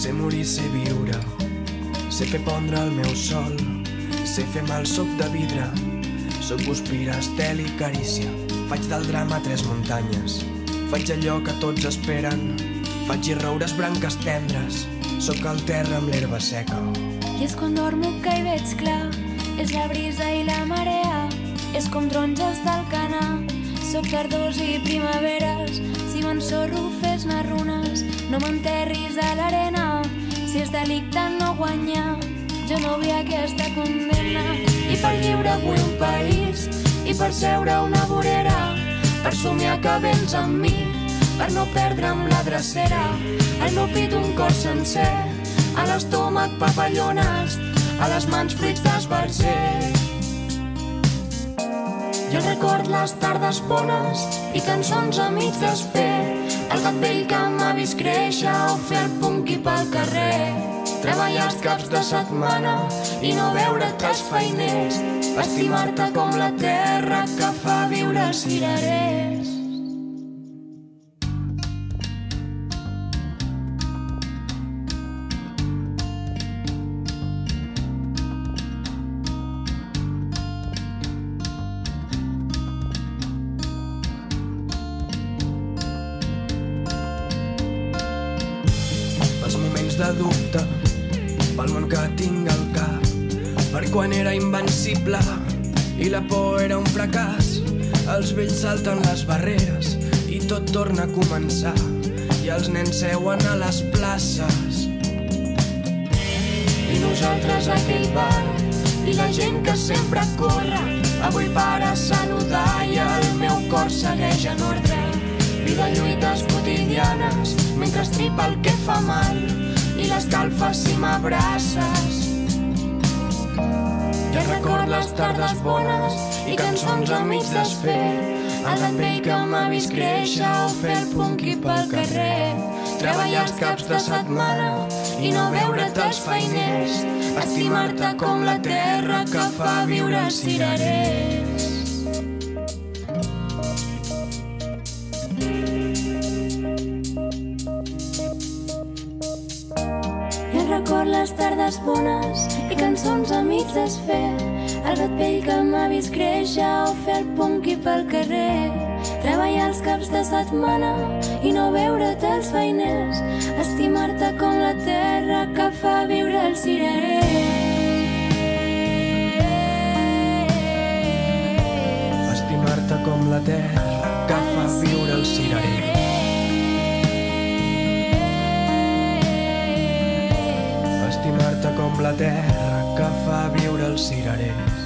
Sé morir, sé viure, sé fer pondre el meu sol, sé fer mal, soc de vidre, soc guspira, estel i carícia. Faig del drama 3 muntanyes, faig allò que tots esperen, faig i roures branques tendres, soc el terra amb l'herba seca. I és quan dormo que hi veig clar, és la brisa i la marea, és com taronges del Canà. Soc tardors i primaveres, si m'ensorro fes-ne runes, no m'enterris a l'arena, si és delicte no guanyar, jo no vull aquesta condemna. I per lliure vull un país, i per seure una vorera, per somiar que vens amb mi, per no perdre'm la drecera, al meu pit un cor sencer, a l'estómac papallones, a les mans fruits d'esbarzer. Jo record les tardes bones i cançons a mig desfer, el gat vell que m'ha vist créixer o fer el punqui pel carrer, treballar els caps de setmana i no veure't els feiners, estimar-te com la terra que fa viure els cirerers. Els moments de dubte, pel món que tinc al cap, per quan era invencible i la por era un fracàs. Els vells salten les barreres i tot torna a començar, i els nens seuen a les places. I nosaltres a aquell bar, i la gent que sempre corre, avui para a saludar i el meu cor segueix en ordre. Vida lluites quotidianes, mentre estripa el que fa mal i l'escalfa si m'abraces. Jo record les tardes bones i cançons a mig desfer, el gat vell que m'ha vist créixer o fer el punqui pel carrer, treballar els caps de setmana i no veure't els feiners, estimar-te com la terra que fa viure els cirerers. Record les tardes bones i cançons a mig desfer, el gat vell que m'ha vist créixer o fer el punqui pel carrer, treballar els caps de setmana i no veure't els feiners, estimar-te com la terra que fa viure els cirerers. Estimar-te com la terra que fa viure els cirerers. Estimar-te com la terra que fa viure els cirerers.